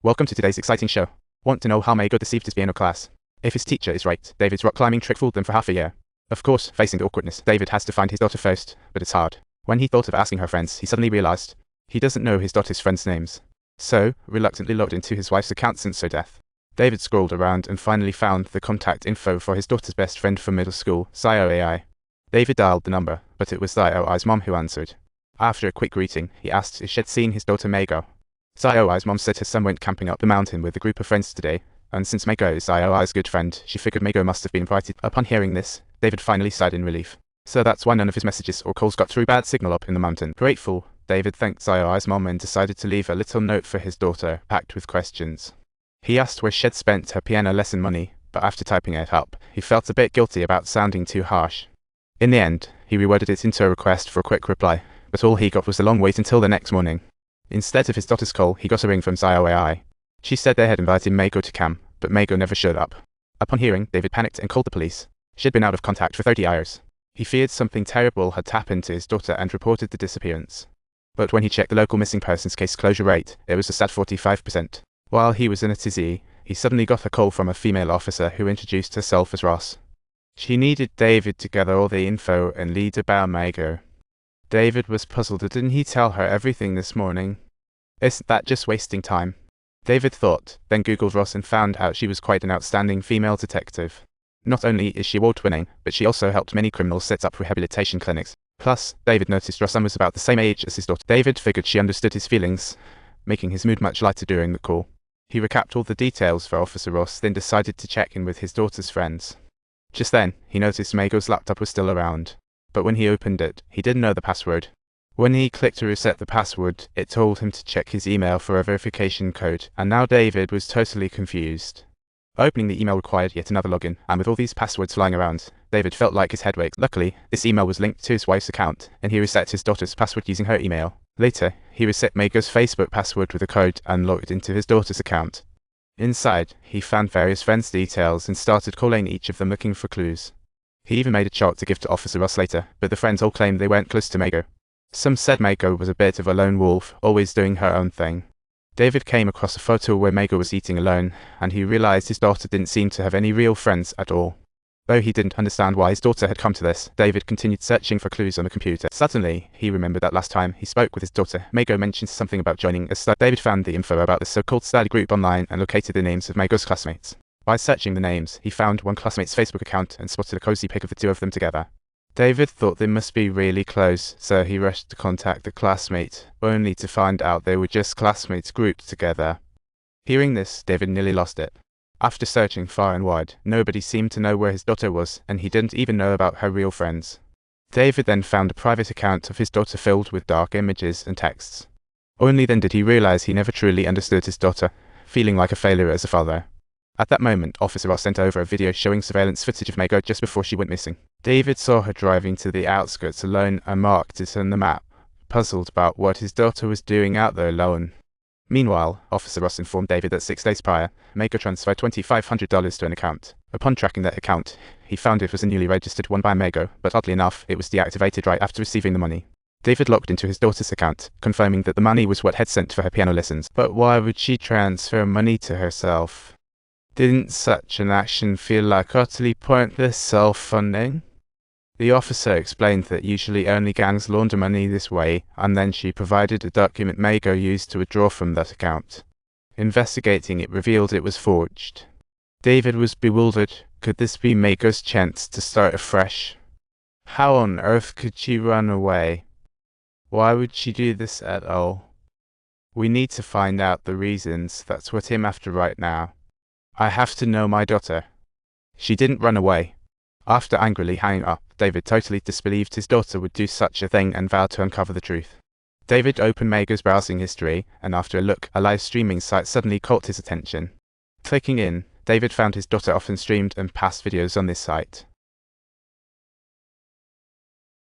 Welcome to today's exciting show. Want to know how Maggie deceived his piano class? If his teacher is right, David's rock climbing trick fooled them for half a year. Of course, facing the awkwardness, David has to find his daughter first, but it's hard. When he thought of asking her friends, he suddenly realized he doesn't know his daughter's friends' names. So, reluctantly logged into his wife's account since her death. David scrolled around and finally found the contact info for his daughter's best friend from middle school, AI. David dialed the number, but it was IOI's mom who answered. After a quick greeting, he asked if she'd seen his daughter Maggie. IOI's mom said her son went camping up the mountain with a group of friends today, and since Maggie is IOI's good friend, she figured Maggie must have been invited. Upon hearing this, David finally sighed in relief. So that's why none of his messages or calls got through bad signal up in the mountain. Grateful, David thanked IOI's mom and decided to leave a little note for his daughter, packed with questions. He asked where she'd spent her piano lesson money, but after typing it up, he felt a bit guilty about sounding too harsh. In the end, he reworded it into a request for a quick reply, but all he got was a long wait until the next morning. Instead of his daughter's call, he got a ring from AI. She said they had invited Maggie to camp, but Maggie never showed up. Upon hearing, David panicked and called the police. She'd been out of contact for 30 hours. He feared something terrible had happened to his daughter and reported the disappearance. But when he checked the local missing persons case closure rate, it was a sad 45%. While he was in a tizzy, he suddenly got a call from a female officer who introduced herself as Ross. She needed David to gather all the info and lead about Maggie. David was puzzled. Didn't he tell her everything this morning? Isn't that just wasting time? David thought, then Googled Ross and found out she was quite an outstanding female detective. Not only is she award-winning, but she also helped many criminals set up rehabilitation clinics. Plus, David noticed Ross was about the same age as his daughter. David figured she understood his feelings, making his mood much lighter during the call. He recapped all the details for Officer Ross, then decided to check in with his daughter's friends. Just then, he noticed Maggie's laptop was still around. But when he opened it, he didn't know the password. When he clicked to reset the password, it told him to check his email for a verification code, and now David was totally confused. Opening the email required yet another login, and with all these passwords flying around, David felt like his head ached. Luckily, this email was linked to his wife's account, and he reset his daughter's password using her email. Later, he reset Maggie's Facebook password with a code and logged into his daughter's account. Inside, he found various friends' details and started calling each of them looking for clues. He even made a chart to give to Officer Ross later, but the friends all claimed they weren't close to Maggie. Some said Maggie was a bit of a lone wolf, always doing her own thing. David came across a photo where Maggie was eating alone, and he realized his daughter didn't seem to have any real friends at all. Though he didn't understand why his daughter had come to this, David continued searching for clues on the computer. Suddenly, he remembered that last time he spoke with his daughter, Maggie mentioned something about joining a study. David found the info about the so-called study group online and located the names of Maggie's classmates. By searching the names, he found one classmate's Facebook account and spotted a cozy pic of the two of them together. David thought they must be really close, so he rushed to contact the classmate, only to find out they were just classmates grouped together. Hearing this, David nearly lost it. After searching far and wide, nobody seemed to know where his daughter was, and he didn't even know about her real friends. David then found a private account of his daughter filled with dark images and texts. Only then did he realize he never truly understood his daughter, feeling like a failure as a father. At that moment, Officer Ross sent over a video showing surveillance footage of Maggie just before she went missing. David saw her driving to the outskirts alone and marked it on the map, puzzled about what his daughter was doing out there alone. Meanwhile, Officer Ross informed David that 6 days prior, Maggie transferred $2,500 to an account. Upon tracking that account, he found it was a newly registered one by Maggie, but oddly enough, it was deactivated right after receiving the money. David logged into his daughter's account, confirming that the money was what had sent for her piano lessons. But why would she transfer money to herself? Didn't such an action feel like utterly pointless self-funding? The officer explained that usually only gangs launder money this way, and then she provided a document Maggie used to withdraw from that account. Investigating it revealed it was forged. David was bewildered. Could this be Maggie's chance to start afresh? How on earth could she run away? Why would she do this at all? We need to find out the reasons. That's what I'm after right now. I have to know my daughter. She didn't run away. After angrily hanging up, David totally disbelieved his daughter would do such a thing and vowed to uncover the truth. David opened Maggie's browsing history, and after a look, a live streaming site suddenly caught his attention. Clicking in, David found his daughter often streamed and passed videos on this site.